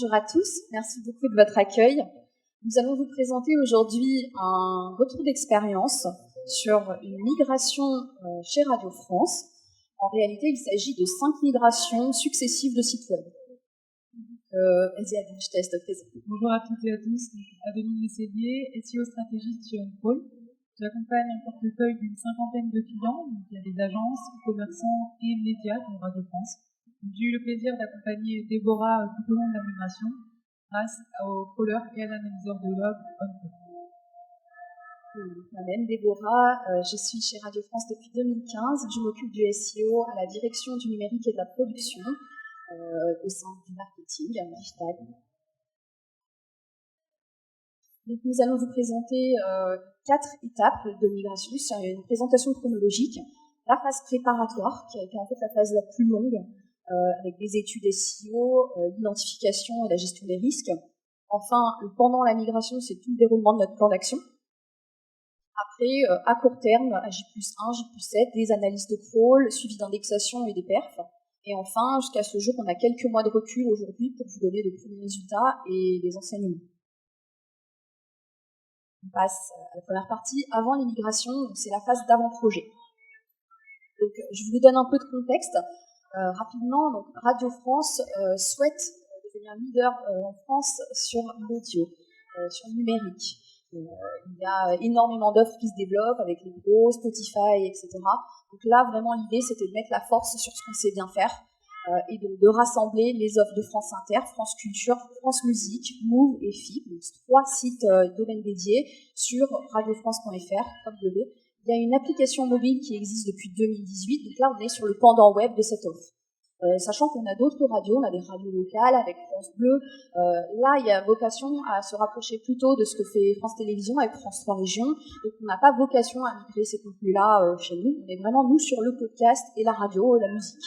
Bonjour à tous, merci beaucoup de votre accueil. Nous allons vous présenter aujourd'hui un retour d'expérience sur une migration chez Radio France. En réalité, il s'agit de 5 migrations successives de sites web. Vas-y, Adèle, je te laisse te présenter. Bonjour à toutes et à tous, Adeline Lessélier, SEO stratégiste chez OnCall. J'accompagne un portefeuille d'une 50aine de clients, donc il y a des agences, commerçants et médias comme Radio France. J'ai eu le plaisir d'accompagner Déborah tout au long de la migration grâce au crawler et à l'analyseur de log OnCall. Moi-même, Déborah, je suis chez Radio France depuis 2015. Je m'occupe du SEO à la direction du numérique et de la production au sein du marketing digital. Donc, nous allons vous présenter 4 étapes de migration. C'est une présentation chronologique. La phase préparatoire, qui a été en fait la phase la plus longue, avec des études SEO, l'identification et la gestion des risques. Enfin, pendant la migration, c'est tout le déroulement de notre plan d'action. Après, à court terme, à J+1, J+7, des analyses de crawl, suivi d'indexation et des perfs. Et enfin, jusqu'à ce jour, on a quelques mois de recul aujourd'hui pour vous donner de premiers résultats et des enseignements. On passe à la première partie, avant l'immigration, c'est la phase d'avant-projet. Donc, je vous donne un peu de contexte. Rapidement, donc, Radio France souhaite devenir leader en France sur l'audio, sur le numérique. Il y a énormément d'offres qui se développent avec les gros Spotify, etc. Donc là, vraiment, l'idée, c'était de mettre la force sur ce qu'on sait bien faire et donc de rassembler les offres de France Inter, France Culture, France Musique, Move et FIP, donc 3 sites domaines dédiés sur radiofrance.fr. Il y a une application mobile qui existe depuis 2018, donc là, on est sur le pendant web de cette offre. Sachant qu'on a d'autres radios, on a des radios locales avec France Bleu. Là, il y a vocation à se rapprocher plutôt de ce que fait France Télévisions avec France 3 Régions. Donc, on n'a pas vocation à migrer ces contenus-là chez nous. On est vraiment, nous, sur le podcast et la radio et la musique.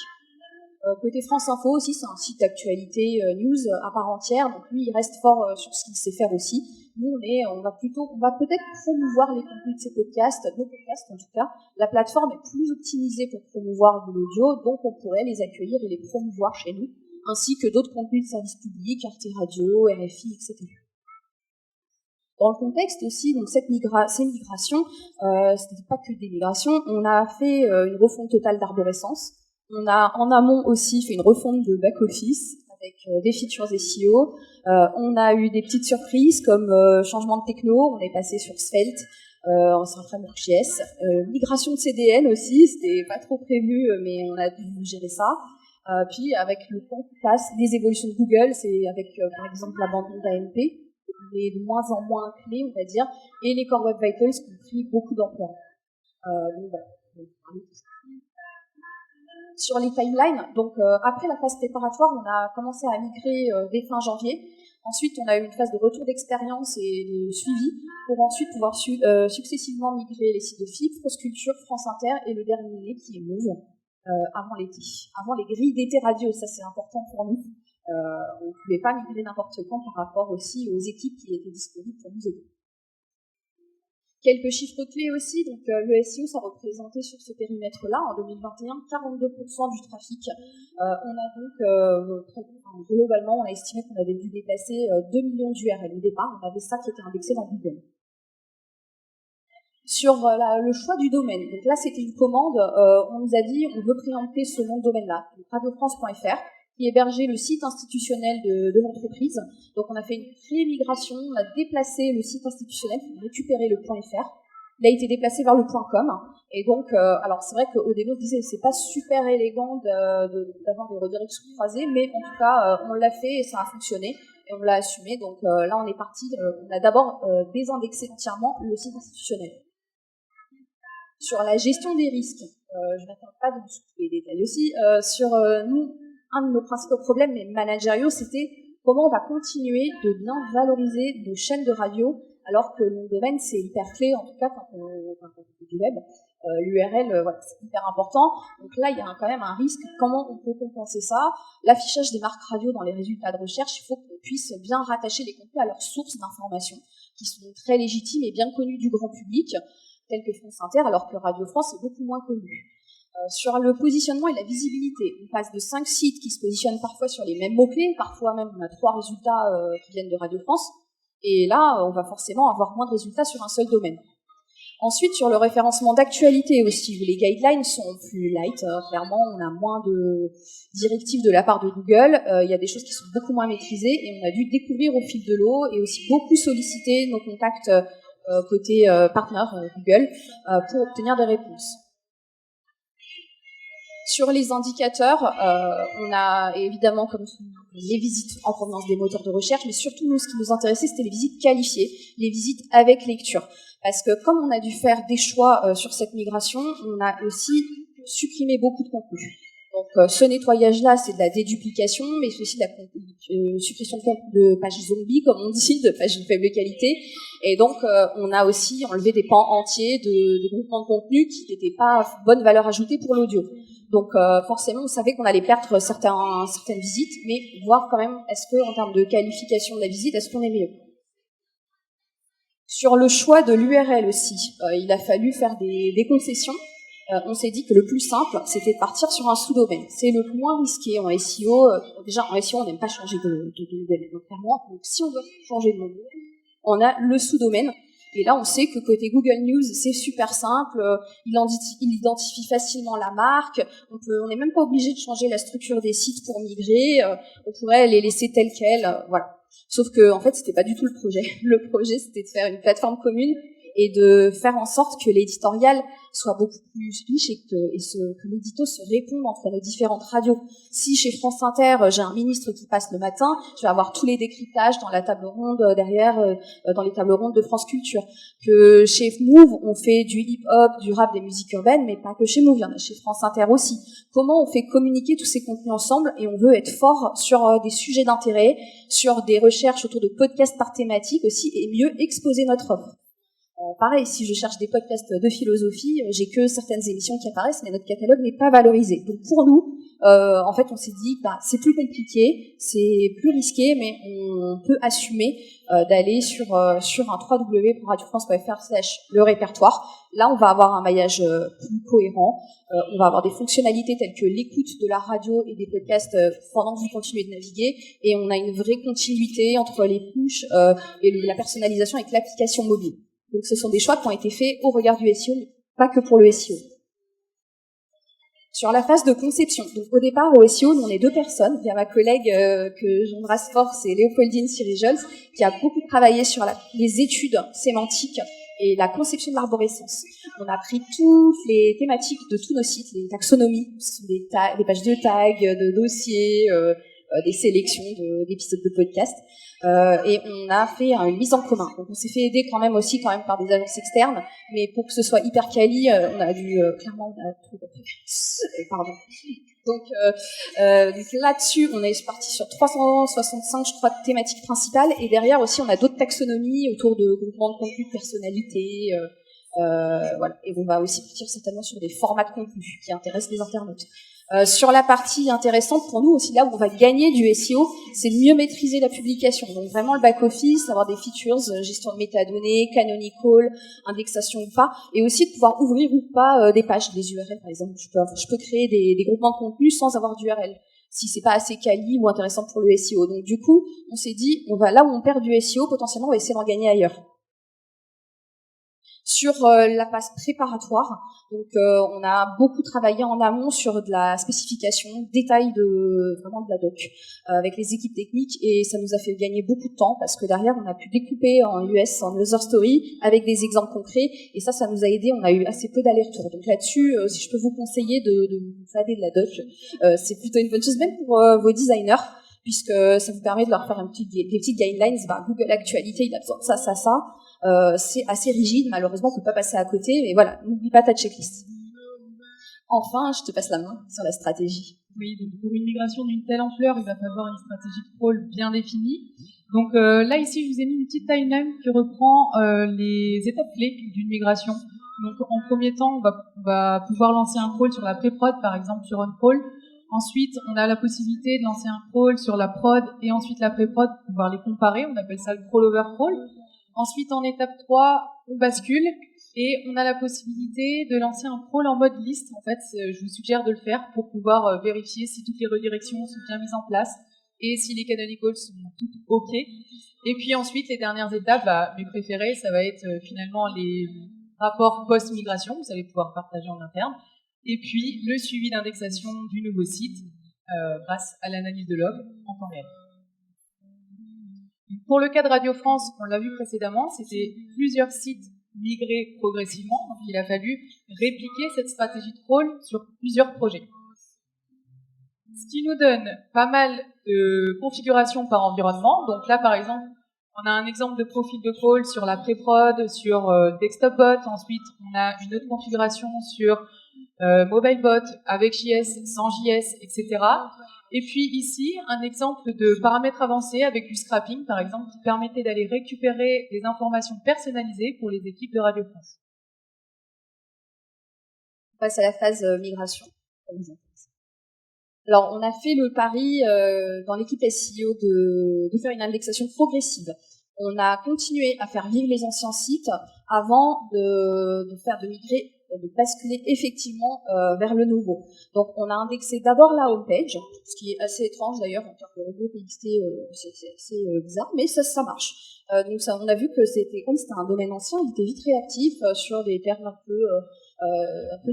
Côté France Info aussi, c'est un site d'actualité news à part entière. Donc, lui, il reste fort sur ce qu'il sait faire aussi. Nous, on va peut-être promouvoir les contenus de ces podcasts, nos podcasts en tout cas. La plateforme est plus optimisée pour promouvoir de l'audio, donc on pourrait les accueillir et les promouvoir chez nous, ainsi que d'autres contenus de services publics, Arte Radio, RFI, etc. Dans le contexte aussi, donc ces migrations, ce n'était pas que des migrations, on a fait une refonte totale d'arborescence. On a en amont aussi fait une refonte de back-office avec des features SEO. On a eu des petites surprises comme changement de techno, on est passé sur Svelte, c'est un framework JS. Migration de CDN aussi, c'était pas trop prévu, mais on a dû gérer ça. Puis avec le temps qui passe, les évolutions de Google, c'est avec par exemple l'abandon d'AMP, mais de moins en moins clés, on va dire, et les Core Web Vitals qui ont pris beaucoup d'ampleur. Donc voilà. Sur les timelines, donc après la phase préparatoire, on a commencé à migrer dès fin janvier. Ensuite, on a eu une phase de retour d'expérience et de suivi pour ensuite pouvoir successivement migrer les sites de FIP, France Culture, France Inter et le dernier qui est Move avant l'été. Avant les grilles d'été radio, ça c'est important pour nous. On ne pouvait pas migrer n'importe quand par rapport aussi aux équipes qui étaient disponibles pour nous aider. Quelques chiffres clés aussi, donc le SEO, ça représentait sur ce périmètre-là, en 2021, 42% du trafic. On a donc, globalement, on a estimé qu'on avait dû dépasser 2 millions d'URL au départ, on avait ça qui était indexé dans Google. Sur le choix du domaine, donc là c'était une commande, on nous a dit on veut préempter ce nom de domaine-là, radiofrance.fr, qui hébergeait le site institutionnel de l'entreprise. Donc on a fait une pré-migration, on a déplacé le site institutionnel pour récupérer le .fr. Il a été déplacé vers le .com. Et donc, alors c'est vrai qu'au début on disait c'est pas super élégant d'avoir des redirections croisées, mais en tout cas on l'a fait et ça a fonctionné et on l'a assumé. Donc là on est parti, on a d'abord désindexé entièrement le site institutionnel. Sur la gestion des risques, je ne m'attends pas dans tous les détails aussi, sur nous, un de nos principaux problèmes, mais managériaux, c'était comment on va continuer de bien valoriser nos chaînes de radio, alors que le domaine, c'est hyper clé, en tout cas quand on fait du web. L'URL, voilà, c'est hyper important. Donc là, il y a quand même un risque. Comment on peut compenser ça? L'affichage des marques radio dans les résultats de recherche, il faut qu'on puisse bien rattacher les contenus à leurs sources d'information, qui sont très légitimes et bien connues du grand public, telles que France Inter, alors que Radio France est beaucoup moins connue. Sur le positionnement et la visibilité, on passe de 5 sites qui se positionnent parfois sur les mêmes mots-clés, parfois même on a 3 résultats qui viennent de Radio France, et là on va forcément avoir moins de résultats sur un seul domaine. Ensuite, sur le référencement d'actualité aussi, où les guidelines sont plus light, clairement on a moins de directives de la part de Google, il y a des choses qui sont beaucoup moins maîtrisées, et on a dû découvrir au fil de l'eau, et aussi beaucoup solliciter nos contacts côté partner Google pour obtenir des réponses. Sur les indicateurs, on a évidemment comme les visites en provenance des moteurs de recherche, mais surtout nous, ce qui nous intéressait, c'était les visites qualifiées, les visites avec lecture. Parce que comme on a dû faire des choix sur cette migration, on a aussi supprimé beaucoup de contenu. Donc ce nettoyage-là, c'est de la déduplication, mais c'est aussi de la suppression de pages zombies, comme on dit, de pages de faible qualité. Et donc on a aussi enlevé des pans entiers de groupements de contenu qui n'étaient pas bonne valeur ajoutée pour l'audio. Donc forcément, on savait qu'on allait perdre certaines visites, mais voir quand même, est-ce que en termes de qualification de la visite, est-ce qu'on est mieux? Sur le choix de l'URL aussi, il a fallu faire des concessions. On s'est dit que le plus simple, c'était de partir sur un sous-domaine. C'est le moins risqué en SEO. Déjà, en SEO, on n'aime pas changer de domaine, clairement. Donc, si on veut changer de nom, on a le sous-domaine. Et là, on sait que côté Google News, c'est super simple. Il identifie facilement la marque. On n'est même pas obligé de changer la structure des sites pour migrer. On pourrait les laisser telles quelles. Voilà. Sauf que, en fait, c'était pas du tout le projet. Le projet, c'était de faire une plateforme commune et de faire en sorte que l'éditorial soit beaucoup plus riche et que l'édito se réponde entre les différentes radios. Si chez France Inter, j'ai un ministre qui passe le matin, je vais avoir tous les décryptages dans la table ronde derrière, dans les tables rondes de France Culture. Que chez Move, on fait du hip-hop, du rap, des musiques urbaines, mais pas que chez Move, il y en a chez France Inter aussi. Comment on fait communiquer tous ces contenus ensemble et on veut être fort sur des sujets d'intérêt, sur des recherches autour de podcasts par thématique aussi et mieux exposer notre offre. Pareil, si je cherche des podcasts de philosophie, j'ai que certaines émissions qui apparaissent, mais notre catalogue n'est pas valorisé. Donc pour nous, en fait, on s'est dit, c'est plus compliqué, c'est plus risqué, mais on peut assumer d'aller sur un www.radiofrance.fr/le répertoire. Là, on va avoir un maillage plus cohérent. On va avoir des fonctionnalités telles que l'écoute de la radio et des podcasts pendant que vous continuez de naviguer, et on a une vraie continuité entre les pushs et la personnalisation avec l'application mobile. Donc ce sont des choix qui ont été faits au regard du SEO, mais pas que pour le SEO. Sur la phase de conception, donc au départ au SEO, nous on est 2 personnes, via ma collègue que j'embrasse fort, c'est Léopoldine Cirijols, qui a beaucoup travaillé sur les études sémantiques et la conception de l'arborescence. On a pris toutes les thématiques de tous nos sites, les taxonomies, des pages de tags, de dossiers, des sélections d'épisodes de podcast. Et on a fait une mise en commun. Donc on s'est fait aider quand même par des agences externes, mais pour que ce soit hyper quali, on a dû clairement pardon. Donc là-dessus, on est parti sur 365, je crois, thématiques principales, et derrière aussi, on a d'autres taxonomies autour de groupements de contenu, de personnalité, voilà. Et on va aussi partir certainement sur des formats de contenu qui intéressent les internautes. Sur la partie intéressante pour nous aussi, là où on va gagner du SEO, c'est de mieux maîtriser la publication. Donc vraiment le back-office, avoir des features, gestion de métadonnées, canonical, indexation ou pas, et aussi de pouvoir ouvrir ou pas des pages, des URL par exemple. Je peux créer des groupements de contenu sans avoir d'URL, si c'est pas assez quali ou intéressant pour le SEO. Donc du coup, on s'est dit, là où on perd du SEO, potentiellement on va essayer d'en gagner ailleurs. Sur la phase préparatoire, donc on a beaucoup travaillé en amont sur de la spécification, détail de la doc avec les équipes techniques, et ça nous a fait gagner beaucoup de temps parce que derrière on a pu découper en US, en user story avec des exemples concrets, et ça nous a aidé. On a eu assez peu d'allers-retours. Donc là-dessus, si je peux vous conseiller de vous fader de la doc, c'est plutôt une bonne chose, même pour vos designers, puisque ça vous permet de leur faire des petites guidelines. Google Actualité, il a besoin de ça. C'est assez rigide, malheureusement, on ne peut pas passer à côté, mais voilà, n'oublie pas ta checklist. Enfin, je te passe la main sur la stratégie. Oui, donc pour une migration d'une telle ampleur, il va falloir une stratégie de crawl bien définie. Donc là, ici, je vous ai mis une petite timeline qui reprend les étapes clés d'une migration. Donc en premier temps, on va pouvoir lancer un crawl sur la pré-prod, par exemple sur OnCrawl. Ensuite, on a la possibilité de lancer un crawl sur la prod et ensuite la pré-prod pour pouvoir les comparer. On appelle ça le crawl over crawl. Ensuite, en étape 3, on bascule Et on a la possibilité de lancer un crawl en mode liste. En fait, je vous suggère de le faire pour pouvoir vérifier si toutes les redirections sont bien mises en place et si les canonicals sont toutes OK. Et puis ensuite, les dernières étapes, mes préférées, ça va être finalement les rapports post-migration, vous allez pouvoir partager en interne. Et puis, le suivi d'indexation du nouveau site grâce à l'analyse de log en temps réel. Pour le cas de Radio France, on l'a vu précédemment, c'était plusieurs sites migrés progressivement, donc il a fallu répliquer cette stratégie de crawl sur plusieurs projets. Ce qui nous donne pas mal de configurations par environnement. Donc là, par exemple, on a un exemple de profil de crawl sur la pré-prod, sur DesktopBot. Ensuite, on a une autre configuration sur MobileBot avec JS, sans JS, etc. Et puis ici, un exemple de paramètres avancés avec du scrapping, par exemple, qui permettait d'aller récupérer des informations personnalisées pour les équipes de Radio France. On passe à la phase migration. Alors, on a fait le pari dans l'équipe SEO de faire une indexation progressive. On a continué à faire vivre les anciens sites avant de migrer, de basculer effectivement vers le nouveau. Donc, on a indexé d'abord la homepage, ce qui est assez étrange d'ailleurs en termes de robot PXT, c'est assez bizarre, mais ça marche. Donc, on a vu que comme c'était un domaine ancien, il était vite réactif sur des termes un peu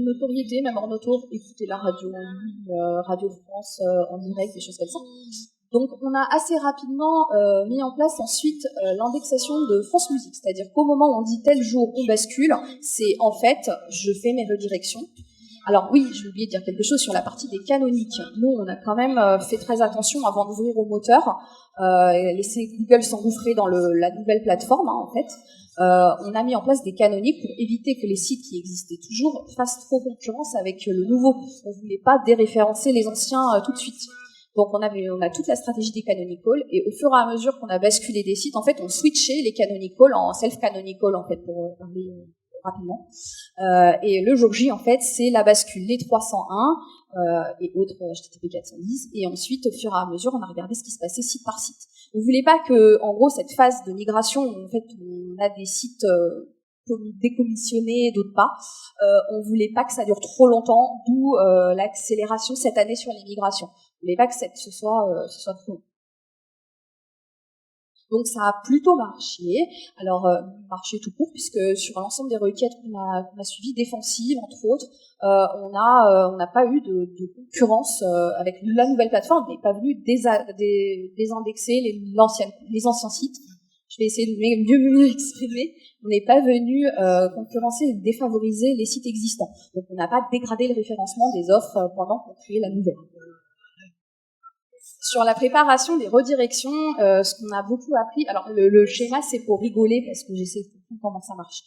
de notoriété, même en auto, écouter la radio en ligne, Radio France en direct, des choses comme ça. Donc on a assez rapidement mis en place ensuite l'indexation de France Musique, c'est-à-dire qu'au moment où on dit tel jour on bascule, c'est en fait je fais mes redirections. Alors oui, j'ai oublié de dire quelque chose sur la partie des canoniques. Nous, on a quand même fait très attention avant d'ouvrir au moteur, laisser Google s'engouffrer dans la nouvelle plateforme, en fait. On a mis en place des canoniques pour éviter que les sites qui existaient toujours fassent trop concurrence avec le nouveau. On ne voulait pas déréférencer les anciens tout de suite. Donc on a toute la stratégie des canonicals, et au fur et à mesure qu'on a basculé des sites, en fait, on switchait les canonicals en self-canonical, en fait, pour parler rapidement. Et le jour J, en fait, c'est la bascule, les 301 et autres HTTP 410. Et ensuite, au fur et à mesure, on a regardé ce qui se passait site par site. On voulait pas que, en gros, cette phase de migration, en fait, on a des sites décommissionnés, d'autres pas. On voulait pas que ça dure trop longtemps, d'où l'accélération cette année sur les migrations. On voulait pas que ce soit trop long. Donc ça a plutôt marché. Alors marché tout court, puisque sur l'ensemble des requêtes qu'on a suivies, défensives entre autres, on n'a pas eu de concurrence avec la nouvelle plateforme. On n'est pas venu désindexer les anciens sites. Je vais essayer de mieux m'exprimer. On n'est pas venu concurrencer et défavoriser les sites existants. Donc on n'a pas dégradé le référencement des offres pendant qu'on créait la nouvelle. Sur la préparation des redirections, ce qu'on a beaucoup appris, alors le schéma c'est pour rigoler parce que j'essaie de comprendre comment ça marche.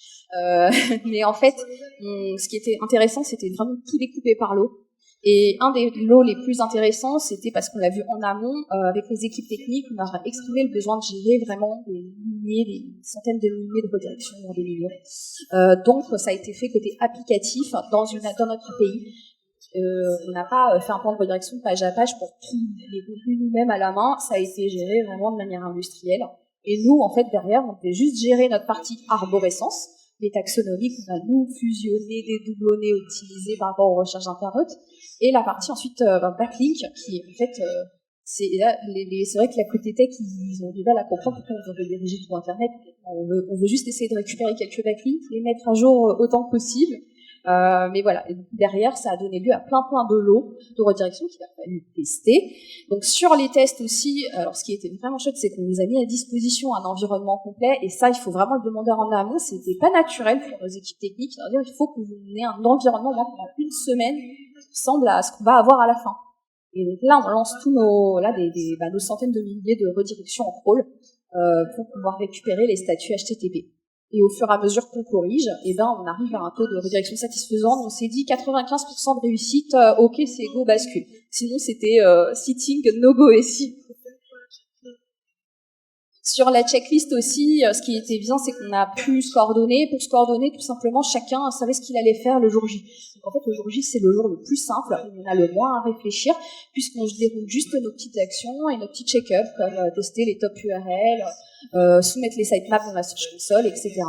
Mais en fait, ce qui était intéressant, c'était vraiment tout découper par lot. Et un des lots les plus intéressants, c'était parce qu'on l'a vu en amont, avec les équipes techniques, on a exprimé le besoin de gérer vraiment des centaines de milliers de redirections, des millions. Donc ça a été fait côté applicatif dans notre API. On n'a pas fait un plan de redirection page à page pour tous les contenus nous-mêmes à la main, ça a été géré vraiment de manière industrielle. Et nous, en fait, derrière, on devait juste gérer notre partie arborescence, les taxonomies qu'on a nous fusionnées, dédoublonnées, optimisées par rapport aux recherches d'internautes, et la partie ensuite backlink, qui en fait, c'est vrai que la côté tech, ils ont du mal à comprendre pourquoi on veut rediriger tout Internet. On veut juste essayer de récupérer quelques backlinks, les mettre à jour autant que possible. Mais voilà, et derrière, ça a donné lieu à plein de lots de redirection qu'il a fallu tester. Donc sur les tests aussi, alors ce qui était vraiment chouette, c'est qu'on nous a mis à disposition un environnement complet, et ça, il faut vraiment le demander en amont. C'était pas naturel pour nos équipes techniques. C'est-à-dire qu'il faut que vous ayez un environnement pendant une semaine qui ressemble à ce qu'on va avoir à la fin. Et donc là, on lance tous nos centaines de milliers de redirections en crawl pour pouvoir récupérer les statuts HTTP. Et au fur et à mesure qu'on corrige, on arrive à un taux de redirection satisfaisant. On s'est dit 95% de réussite, ok, c'est go, bascule. Sinon, c'était sitting, no go et si. Sur la checklist aussi, ce qui était bien, c'est qu'on a pu se coordonner. Pour se coordonner, tout simplement, chacun savait ce qu'il allait faire le jour J. Donc en fait, le jour J, c'est le jour le plus simple, où on a le moins à réfléchir, puisqu'on déroule juste nos petites actions et nos petits check-ups, comme tester les top URL, soumettre les sitemaps dans la Search Console, etc.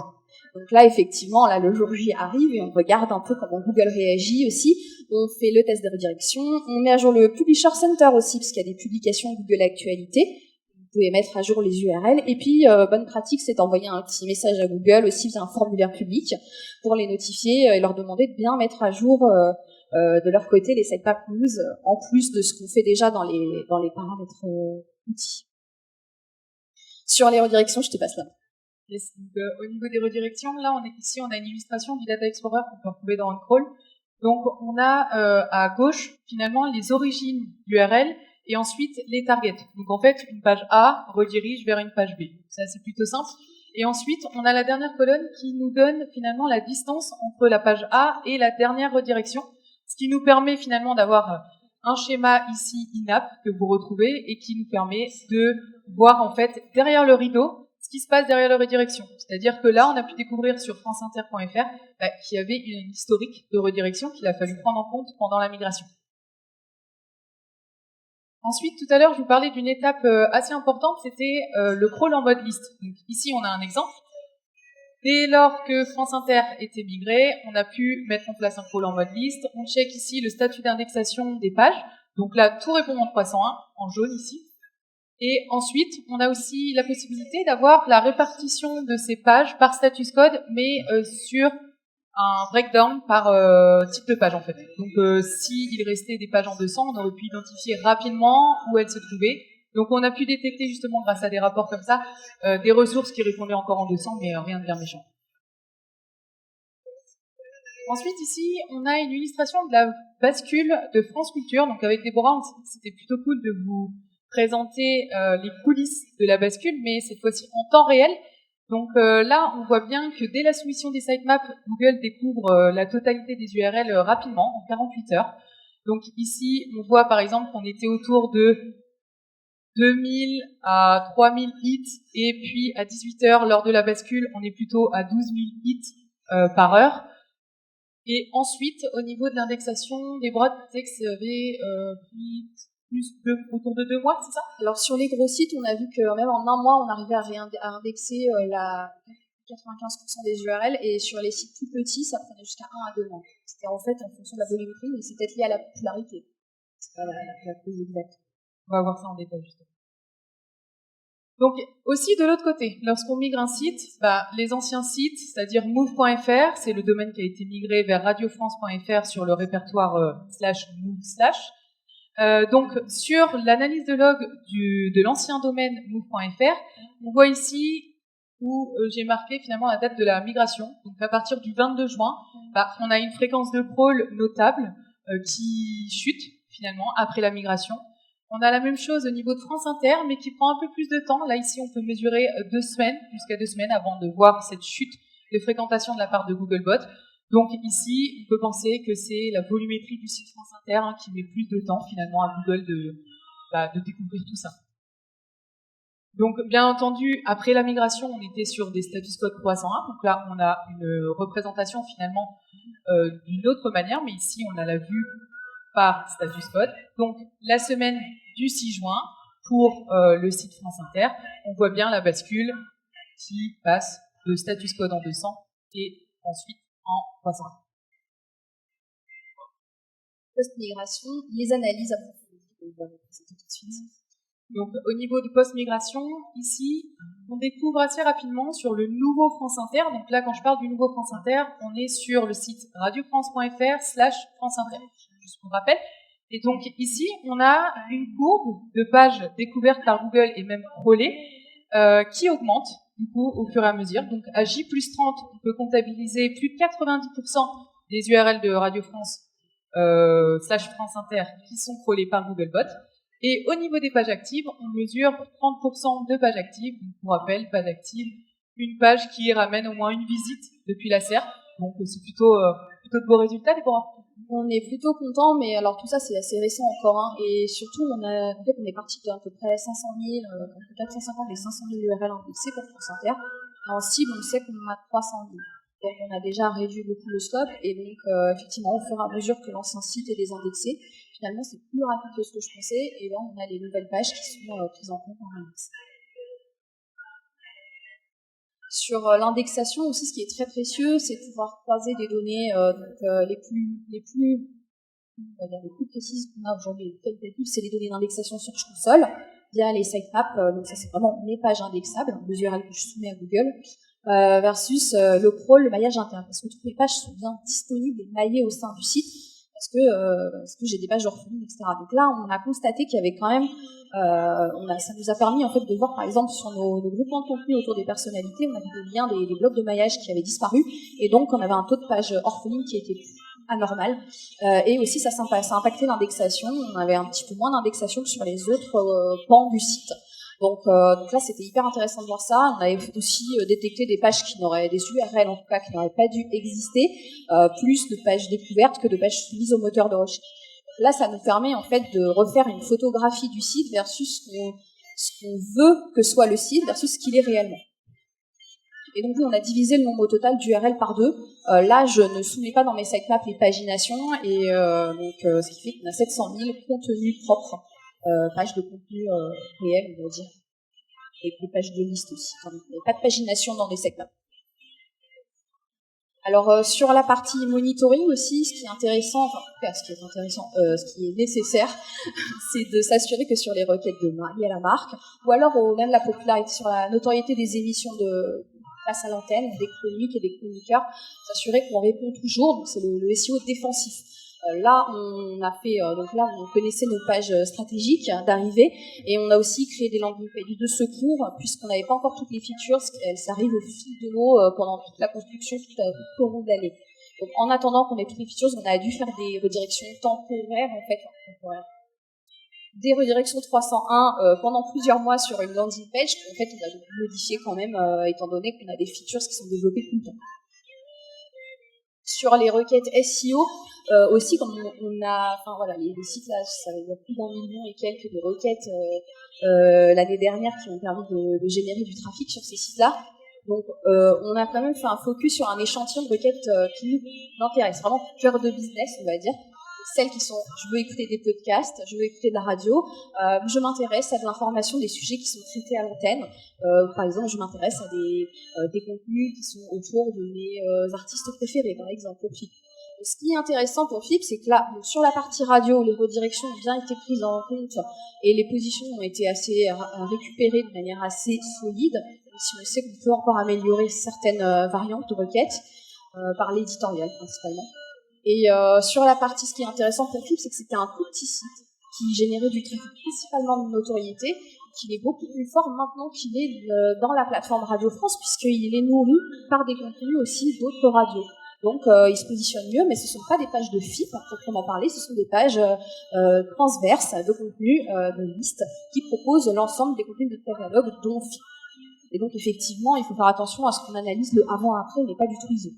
Donc là, effectivement, là, le jour J arrive et on regarde un peu comment Google réagit aussi. On fait le test de redirection, on met à jour le Publisher Center aussi, parce qu'il y a des publications Google Actualité. Vous pouvez mettre à jour les URL. Et puis, bonne pratique, c'est d'envoyer un petit message à Google aussi via un formulaire public pour les notifier et leur demander de bien mettre à jour de leur côté les sitemap news, en plus de ce qu'on fait déjà dans les paramètres outils. Sur les redirections, je te passe là. Yes, donc, au niveau des redirections, là, on a une illustration du Data Explorer qu'on peut retrouver dans OnCrawl. Donc, on a à gauche, finalement, les origines d'URL et ensuite les targets. Donc, en fait, une page A redirige vers une page B. Ça, c'est plutôt simple. Et ensuite, on a la dernière colonne qui nous donne finalement la distance entre la page A et la dernière redirection, ce qui nous permet finalement d'avoir un schéma ici INAP que vous retrouvez et qui nous permet de voir en fait derrière le rideau ce qui se passe derrière la redirection. C'est-à-dire que là, on a pu découvrir sur franceinter.fr qu'il y avait une historique de redirection qu'il a fallu prendre en compte pendant la migration. Ensuite, tout à l'heure, je vous parlais d'une étape assez importante, c'était le crawl en mode liste. Donc, ici, on a un exemple. Dès lors que France Inter était migré, on a pu mettre en place un crawl en mode liste. On check ici le statut d'indexation des pages. Donc là, tout répond en 301, en jaune ici. Et ensuite, on a aussi la possibilité d'avoir la répartition de ces pages par status code, mais sur un breakdown par type de page en fait. Donc s'il restait des pages en 200, on aurait pu identifier rapidement où elles se trouvaient. Donc on a pu détecter justement grâce à des rapports comme ça des ressources qui répondaient encore en 200, mais rien de bien méchant. Ensuite ici, on a une illustration de la bascule de France Culture. Donc avec Déborah, c'était plutôt cool de vous présenter les coulisses de la bascule, mais cette fois-ci en temps réel. Donc là, on voit bien que dès la soumission des sitemaps, Google découvre la totalité des URL rapidement, en 48 heures. Donc ici, on voit par exemple qu'on était autour de 2000 à 3000 hits, et puis à 18 heures, lors de la bascule, on est plutôt à 12 000 hits par heure. Et ensuite, au niveau de l'indexation, Déborah disait que ça avait autour de 2 mois, c'est ça? Alors sur les gros sites, on a vu que même en un mois, on arrivait à indexer la 95% des URL, et sur les sites plus petits, ça prenait jusqu'à 1 à 2 mois. C'était en fait en fonction de la volumétrie, mais c'est peut-être lié à la popularité. C'est pas la cause exacte. On va voir ça en détail justement. Donc aussi de l'autre côté, lorsqu'on migre un site, les anciens sites, c'est-à-dire move.fr, c'est le domaine qui a été migré vers radiofrance.fr sur le répertoire /move/. Donc sur l'analyse de log de l'ancien domaine move.fr, on voit ici où j'ai marqué finalement la date de la migration. Donc à partir du 22 juin, on a une fréquence de crawl notable qui chute finalement après la migration. On a la même chose au niveau de France Inter, mais qui prend un peu plus de temps. Là, ici, on peut mesurer 2 semaines, jusqu'à 2 semaines avant de voir cette chute de fréquentation de la part de Googlebot. Donc ici, on peut penser que c'est la volumétrie du site France Inter qui met plus de temps finalement à Google de découvrir tout ça. Donc bien entendu, après la migration, on était sur des status code 301. Donc là, on a une représentation finalement d'une autre manière, mais ici, on a la vue par status code. Donc la semaine du 6 juin, pour le site France Inter, on voit bien la bascule qui passe de status code en 200 et ensuite en 301. Post-migration, les analyses approfondies. On va présenter tout de suite. Donc au niveau de post-migration, ici, on découvre assez rapidement sur le nouveau France Inter. Donc là, quand je parle du nouveau France Inter, on est sur le site radiofrance.fr/France Inter, juste pour rappel. Et donc ici, on a une courbe de pages découvertes par Google et même crawlées qui augmente du coup au fur et à mesure. Donc à J+30, on peut comptabiliser plus de 90% des URL de Radio France /France Inter qui sont crawlées par Googlebot. Et au niveau des pages actives, on mesure 30% de pages actives. Donc, pour rappel, page active, une page qui ramène au moins une visite depuis la SERP. Donc c'est plutôt de beaux résultats, Déborah. On est plutôt content, mais alors tout ça c'est assez récent encore, hein, et surtout on est parti d'à peu près 500 000, entre 450 et 500 000 URL indexés pour France Inter. En cible, on sait qu'on a 300 000. Donc on a déjà réduit beaucoup le scope, et donc effectivement au fur et à mesure que l'ancien site est désindexé, finalement c'est plus rapide que ce que je pensais, et là on a les nouvelles pages qui sont prises en compte en index. Sur l'indexation aussi, ce qui est très précieux, c'est de pouvoir croiser des données les plus précises qu'on a aujourd'hui, les qualitatives, c'est les données d'indexation Search Console via les sitemaps. Donc ça, c'est vraiment mes pages indexables, les URL que je soumets à Google, versus le crawl, le maillage interne, parce que toutes les pages sont bien disponibles et maillées au sein du site, parce que j'ai des pages orphelines, etc. Donc là, on a constaté qu'il y avait quand même, ça nous a permis en fait de voir par exemple sur nos groupements de contenu autour des personnalités, on avait des liens, des blocs de maillage qui avaient disparu, et donc on avait un taux de pages orphelines qui était anormal, et aussi ça impactait l'indexation, on avait un petit peu moins d'indexation que sur les autres pans du site. Donc là, c'était hyper intéressant de voir ça. On avait aussi détecté des pages des URL en tout cas, qui n'auraient pas dû exister, plus de pages découvertes que de pages soumises au moteur de recherche. Là, ça nous permet en fait de refaire une photographie du site versus ce qu'on veut que soit le site versus ce qu'il est réellement. Et donc, on a divisé le nombre total d'URL par 2. Là, je ne soumets pas dans mes sitemaps les paginations, et ce qui fait qu'on a 700 000 contenus propres, pages de contenu réel, on va dire, et des pages de liste aussi. Il n'y a pas de pagination dans les sitemaps. Alors, sur la partie monitoring aussi, ce qui est intéressant, ce qui est nécessaire, c'est de s'assurer que sur les requêtes liées à la marque, ou alors même la popularité, sur la notoriété des émissions face à l'antenne, des chroniques et des chroniqueurs, s'assurer qu'on répond toujours. Donc c'est le SEO défensif. Là, on connaissait nos pages stratégiques d'arrivée, et on a aussi créé des landing pages de secours, puisqu'on n'avait pas encore toutes les features. Ça arrive au fil de l'eau pendant toute la construction, tout au long de l'année. Donc, en attendant qu'on ait toutes les features, on a dû faire des redirections temporaires, des redirections 301 pendant plusieurs mois sur une landing page, qu'en fait on a dû modifier quand même, étant donné qu'on a des features qui sont développées tout le temps. Sur les requêtes SEO, aussi, comme on a, les sites là, il y a plus d'1 million et quelques de requêtes l'année dernière qui ont permis de générer du trafic sur ces sites-là. Donc, on a quand même fait un focus sur un échantillon de requêtes qui nous intéresse, vraiment cœur de business, on va dire. Celles qui sont, je veux écouter des podcasts, je veux écouter de la radio, je m'intéresse à de l'information, des sujets qui sont traités à l'antenne. Par exemple, je m'intéresse à des contenus qui sont autour de mes artistes préférés, par exemple, pour FIP. Et ce qui est intéressant pour FIP, c'est que là, donc, sur la partie radio, les redirections ont bien été prises en compte et les positions ont été assez récupérées de manière assez solide, même si on sait qu'on peut encore améliorer certaines variantes de requêtes par l'éditorial principalement. Et sur la partie, ce qui est intéressant pour FIP, c'est que c'était un tout petit site qui générait du trafic principalement de notoriété, qu'il est beaucoup plus fort maintenant qu'il est dans la plateforme Radio France, puisqu'il est nourri par des contenus aussi d'autres radios. Donc il se positionne mieux, mais ce ne sont pas des pages de FIP à proprement parler, ce sont des pages transverses de contenus de liste qui proposent l'ensemble des contenus de catalogue dont FIP. Et donc effectivement, il faut faire attention à ce qu'on analyse le avant-après, mais pas du tout isolé.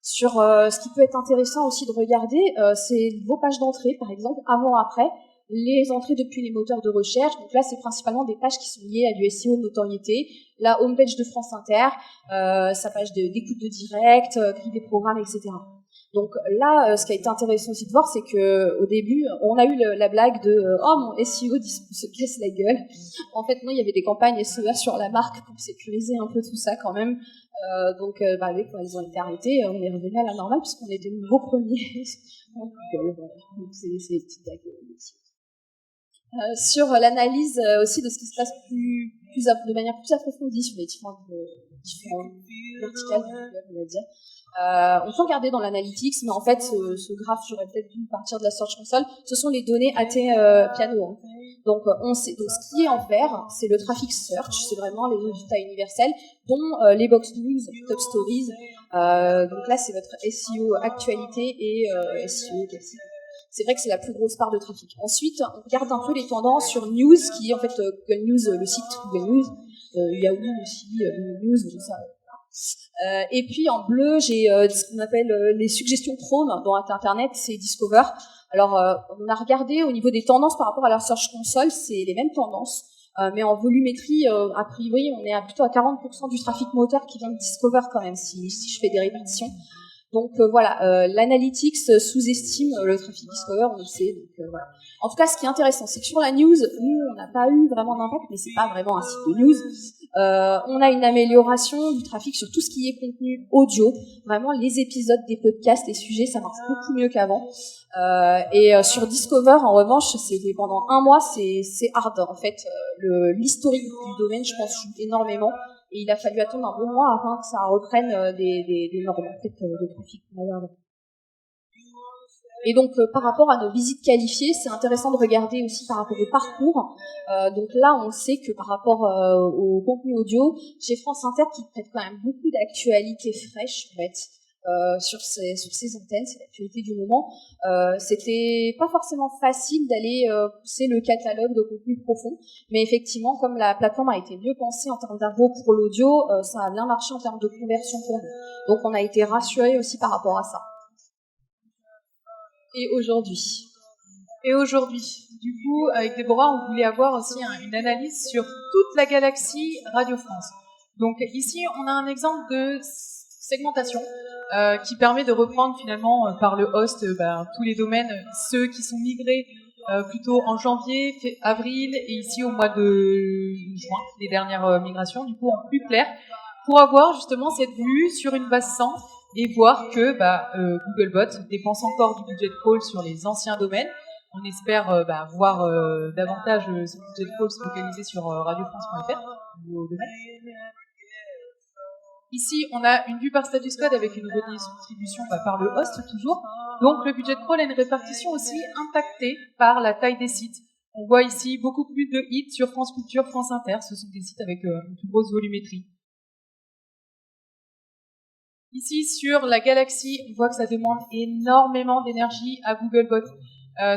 Sur ce qui peut être intéressant aussi de regarder, c'est vos pages d'entrée, par exemple, avant-après, les entrées depuis les moteurs de recherche. Donc là, c'est principalement des pages qui sont liées à du SEO de notoriété. La homepage de France Inter, sa page d'écoute de direct, grille des programmes, etc. Donc là, ce qui a été intéressant aussi de voir, c'est que au début, on a eu la blague de oh mon SEO se casse la gueule. En fait, non, il y avait des campagnes SEA sur la marque pour sécuriser un peu tout ça quand même. Donc, quand elles ont été arrêtées, on est revenu à la normale puisqu'on était le nouveau premier. Donc, c'est des petites blagues aussi. Sur l'analyse aussi de ce qui se passe de manière plus approfondie sur les différentes verticales de Google, on va dire. On peut regarder dans l'analytics, mais en fait, ce graphe, j'aurais peut-être dû partir de la Search Console. Ce sont les données AT Piano. Hein. Donc, ce qui est en vert, c'est le traffic search, c'est vraiment les résultats universels, dont les box news, top stories. Donc là, c'est votre SEO actualité et SEO classique. C'est vrai que c'est la plus grosse part de trafic. Ensuite, on regarde un peu les tendances sur News, qui est en fait Google News, le site Google News, Yahoo aussi, News, tout ça. Et puis en bleu, j'ai ce qu'on appelle les suggestions Chrome dans Internet, c'est Discover. Alors, on a regardé au niveau des tendances par rapport à la Search Console, c'est les mêmes tendances, mais en volumétrie, a priori, on est plutôt à 40% du trafic moteur qui vient de Discover quand même, si je fais des répétitions. Donc voilà, l'analytics sous-estime le trafic Discover, on le sait. Donc, voilà. En tout cas, ce qui est intéressant, c'est que sur la news, nous, on n'a pas eu vraiment d'impact, mais c'est pas vraiment un site de news. On a une amélioration du trafic sur tout ce qui est contenu audio. Vraiment, les épisodes des podcasts, les sujets, ça marche beaucoup mieux qu'avant. Sur Discover, en revanche, pendant un mois, c'est hard. En fait, l'historique du domaine, je pense, joue énormément. Et il a fallu attendre un bon mois afin que ça reprenne des normes en fait, de trafic qu'on avait avant. Et donc, par rapport à nos visites qualifiées, c'est intéressant de regarder aussi par rapport au parcours. Donc là, on sait que par rapport au contenu audio, chez France Inter, qui traite quand même beaucoup d'actualités fraîches, en fait, sur ces antennes, c'est l'actualité du moment, c'était pas forcément facile d'aller pousser le catalogue de contenu profond, mais effectivement, comme la plateforme a été mieux pensée en termes d'argot pour l'audio, ça a bien marché en termes de conversion pour nous. Donc on a été rassurés aussi par rapport à ça. Et aujourd'hui, du coup, avec Déborah, on voulait avoir aussi une analyse sur toute la galaxie Radio France. Donc ici, on a un exemple de segmentation qui permet de reprendre finalement par le host tous les domaines, ceux qui sont migrés plutôt en janvier, avril et ici au mois de juin, les dernières migrations, du coup en plus clair, pour avoir justement cette vue sur une base 100 et voir que Googlebot dépense encore du budget de call sur les anciens domaines. On espère voir davantage ce budget de call se focaliser sur radiofrance.fr, nouveau domaine. Ici, on a une vue par status code avec une redistribution par le host toujours. Donc, le budget de crawl a une répartition aussi impactée par la taille des sites. On voit ici beaucoup plus de hits sur France Culture, France Inter. Ce sont des sites avec une plus grosse volumétrie. Ici, sur la galaxie, on voit que ça demande énormément d'énergie à Googlebot.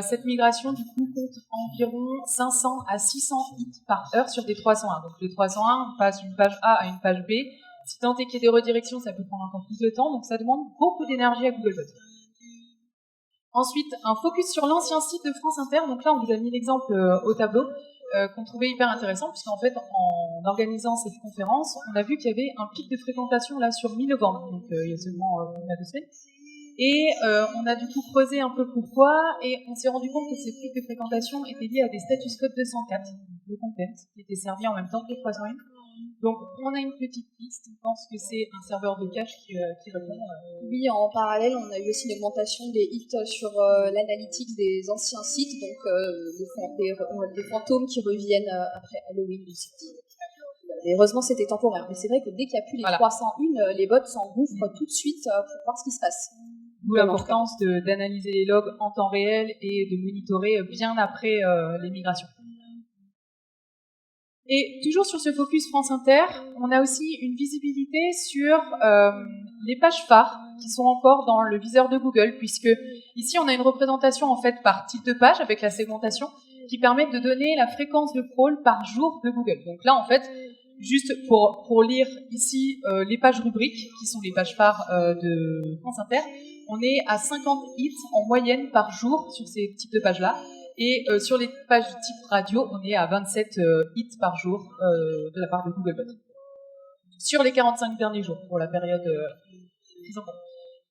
Cette migration, du coup, compte environ 500 à 600 hits par heure sur des 301. Donc, de 301, on passe d'une page A à une page B. Si tant est qu'il y ait des redirections, ça peut prendre encore plus de temps. Donc, ça demande beaucoup d'énergie à Googlebot. Ensuite, un focus sur l'ancien site de France Inter. Donc là, on vous a mis l'exemple au tableau qu'on trouvait hyper intéressant, puisqu'en fait, en organisant cette conférence, on a vu qu'il y avait un pic de fréquentation là sur mi-novembre, donc il y a seulement 2 semaines. Et on a du coup creusé un peu pourquoi, et on s'est rendu compte que ces pics de fréquentation étaient liés à des status code 204, le content, qui était servi en même temps que les 301. Donc on a une petite piste, on pense que c'est un serveur de cache qui répond. Oui, en parallèle, on a eu aussi une augmentation des hits sur l'analytique des anciens sites, donc des fantômes qui reviennent après Halloween du site. Et heureusement, c'était temporaire. Mais c'est vrai que dès qu'il n'y a plus les 301, les bots s'engouffrent tout de suite pour voir ce qui se passe. D'où l'importance d'analyser les logs en temps réel et de monitorer bien après les migrations. Et toujours sur ce focus France Inter, on a aussi une visibilité sur les pages phares qui sont encore dans le viseur de Google, puisque ici on a une représentation en fait par type de page avec la segmentation qui permet de donner la fréquence de crawl par jour de Google. Donc là en fait, juste pour lire ici les pages rubriques, qui sont les pages phares de France Inter, on est à 50 hits en moyenne par jour sur ces types de pages-là. Et sur les pages type radio, on est à 27 hits par jour de la part de Googlebot. Sur les 45 derniers jours, pour la période plus importante.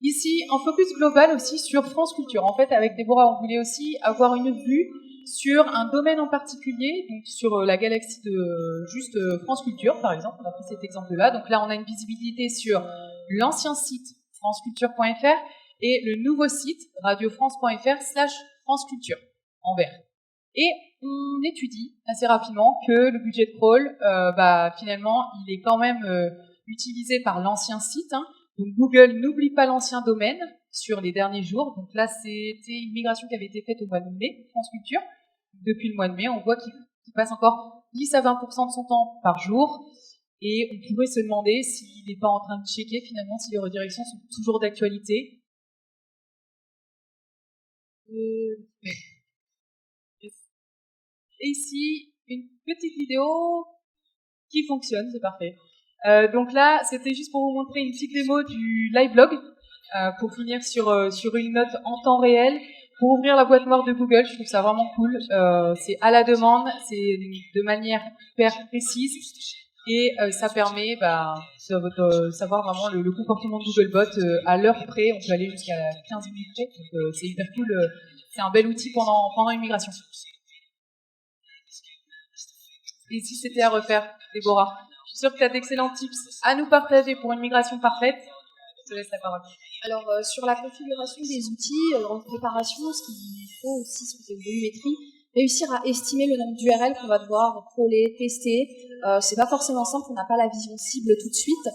Ici, un focus global aussi sur France Culture. En fait, avec Déborah, on voulait aussi avoir une vue sur un domaine en particulier, donc sur la galaxie de juste France Culture, par exemple. On a pris cet exemple-là. Donc là, on a une visibilité sur l'ancien site franceculture.fr et le nouveau site radiofrance.fr/franceculture en vert. Et on étudie assez rapidement que le budget de crawl, finalement, il est quand même utilisé par l'ancien site. Hein. Donc Google n'oublie pas l'ancien domaine sur les derniers jours. Donc là, c'était une migration qui avait été faite au mois de mai, France Culture. Depuis le mois de mai, on voit qu'il passe encore 10 à 20% de son temps par jour. Et on pourrait se demander s'il n'est pas en train de checker finalement si les redirections sont toujours d'actualité. Et ici, une petite vidéo qui fonctionne, c'est parfait. Donc là, c'était juste pour vous montrer une petite démo du live blog, pour finir sur une note en temps réel, pour ouvrir la boîte noire de Google. Je trouve ça vraiment cool. C'est à la demande, c'est de manière hyper précise. Et ça permet de savoir vraiment le comportement de Googlebot à l'heure près. On peut aller jusqu'à 15 minutes près. Donc c'est hyper cool. C'est un bel outil pendant une migration. Et si c'était à refaire, Déborah, je suis sûre que tu as d'excellents tips à nous partager pour une migration parfaite. Je te laisse la parole. Alors, sur la configuration des outils, en préparation, ce qu'il faut aussi sur les volumétries, réussir à estimer le nombre d'URL qu'on va devoir crawler, tester. C'est pas forcément simple, on n'a pas la vision cible tout de suite.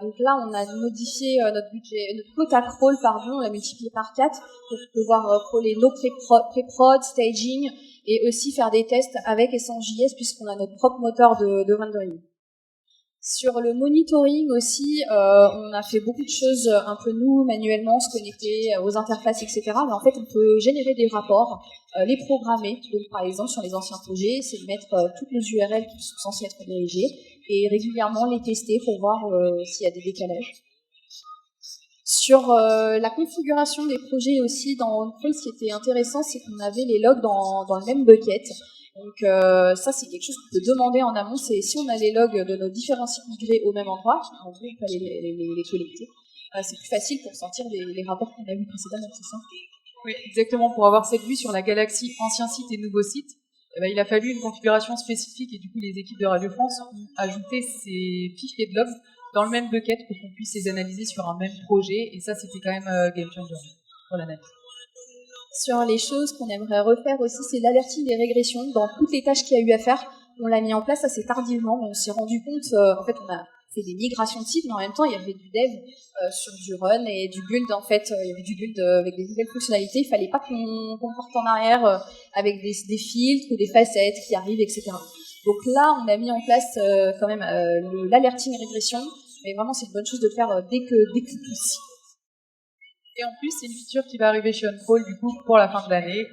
Donc là, on a modifié notre budget, notre quota crawl, on l'a multiplié par 4 pour pouvoir crawler nos pré-prod, staging, et aussi faire des tests avec et sans JS puisqu'on a notre propre moteur de rendering. Sur le monitoring aussi, on a fait beaucoup de choses un peu nous, manuellement, se connecter aux interfaces, etc. Mais en fait, on peut générer des rapports, les programmer. Donc, par exemple, sur les anciens projets, c'est de mettre toutes les URL qui sont censées être dirigées et régulièrement les tester pour voir s'il y a des décalages. Sur la configuration des projets aussi, dans OnCrawl, ce qui était intéressant, c'est qu'on avait les logs dans le même bucket. Donc ça, c'est quelque chose qu'on peut demander en amont. C'est si on a les logs de nos différents sites migrés au même endroit, en gros, on peut aller les collecter. C'est plus facile pour sortir les rapports qu'on a vus précédemment, c'est ça? Oui, exactement. Pour avoir cette vue sur la galaxie ancien site et nouveau site, il a fallu une configuration spécifique et du coup, les équipes de Radio France ont ajouté ces fichiers de logs dans le même bucket pour qu'on puisse les analyser sur un même projet. Et ça, c'était quand même game changer pour l'analyse. Sur les choses qu'on aimerait refaire aussi, c'est l'alerting des régressions. Dans toutes les tâches qu'il y a eu à faire, on l'a mis en place assez tardivement, mais on s'est rendu compte, en fait, on a fait des migrations de sites, mais en même temps, il y avait du dev sur du run et du build, en fait. Il y avait du build avec des nouvelles fonctionnalités. Il fallait pas qu'on parte en arrière avec des filtres ou des facettes qui arrivent, etc. Donc là, on a mis en place quand même l'alerting régression, mais vraiment, c'est une bonne chose de le faire dès que possible. Et en plus, c'est une feature qui va arriver chez OnCrawl, du coup, pour la fin de l'année.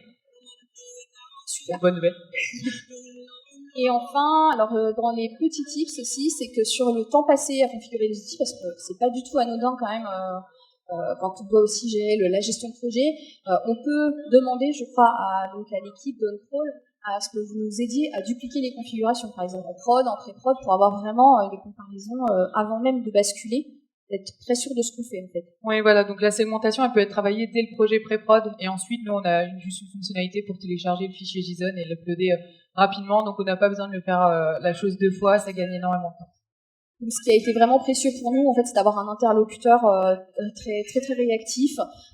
Super. Bonne nouvelle. Et enfin, alors dans les petits tips aussi, c'est que sur le temps passé à configurer les outils, parce que c'est pas du tout anodin quand même, quand on doit aussi gérer la gestion de projet, on peut demander, je crois, à l'équipe d'OnCrawl à ce que vous nous aidiez à dupliquer les configurations, par exemple en prod, en pré-prod, pour avoir vraiment des comparaisons avant même de basculer, d'être très sûr de ce qu'on fait en fait. Oui, voilà, donc la segmentation, elle peut être travaillée dès le projet pré-prod, et ensuite, nous, on a juste une fonctionnalité pour télécharger le fichier JSON et l'uploader rapidement, donc on n'a pas besoin de le faire la chose 2 fois, ça gagne énormément de temps. Donc, ce qui a été vraiment précieux pour nous, en fait, c'est d'avoir un interlocuteur très, très, très réactif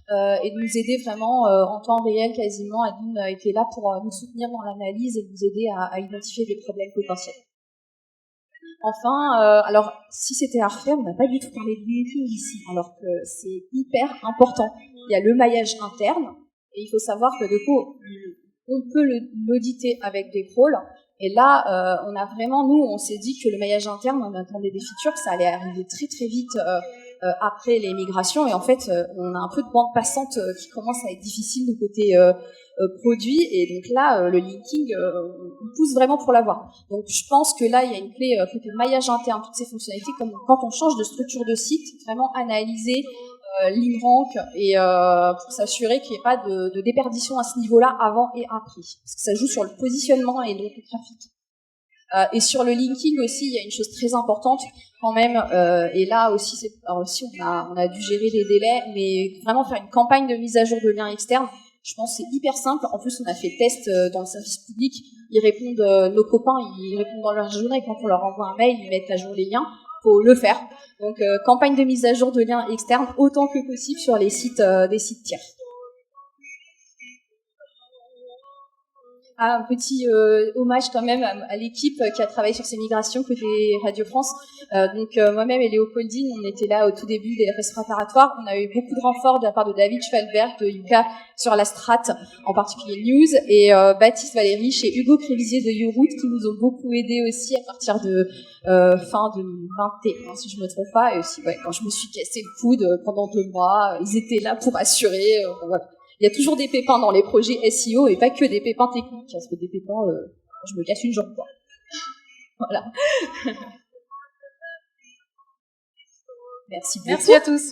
et de nous aider vraiment en temps réel quasiment. Adeline a été là pour nous soutenir dans l'analyse et nous aider à identifier des problèmes potentiels. Enfin, alors, si c'était à refaire, on n'a pas du tout parlé de linking ici, alors que c'est hyper important. Il y a le maillage interne, et il faut savoir que du coup, on peut l'auditer avec des crawls, et là, on a vraiment, nous, on s'est dit que le maillage interne, on attendait des features, ça allait arriver très très vite après les migrations, et en fait, on a un peu de bande passante qui commence à être difficile du côté produit, et donc là, le linking, on pousse vraiment pour l'avoir. Donc je pense que là, il y a une clé côté maillage interne, toutes ces fonctionnalités, comme quand on change de structure de site, vraiment analyser l'imrank et pour s'assurer qu'il n'y ait pas de déperdition à ce niveau-là avant et après. Parce que ça joue sur le positionnement et donc le trafic. Et sur le linking aussi, il y a une chose très importante quand même, et là aussi, on a dû gérer les délais, mais vraiment faire une campagne de mise à jour de liens externes, je pense que c'est hyper simple. En plus, on a fait le test dans le service public. Ils répondent, nos copains, ils répondent dans leur journée. Quand on leur envoie un mail, ils mettent à jour les liens. Faut le faire. Donc, campagne de mise à jour de liens externes autant que possible sur les sites des sites tiers. Un petit hommage quand même à l'équipe qui a travaillé sur ces migrations côté Radio France. Donc moi-même et Léopoldine, on était là au tout début des restes préparatoires. On a eu beaucoup de renforts de la part de David Schwalberg, de Yuka sur la strat, en particulier News, et Baptiste Valéry chez Hugo Crévisier de YouRoot qui nous ont beaucoup aidés aussi à partir de fin 2021, si je ne me trompe pas. Et aussi, quand je me suis cassé le coude pendant 2 mois, ils étaient là pour assurer. Voilà. Il y a toujours des pépins dans les projets SEO et pas que des pépins techniques, parce que des pépins, je me casse une jambe, quoi. Voilà. Merci beaucoup. Merci à tous.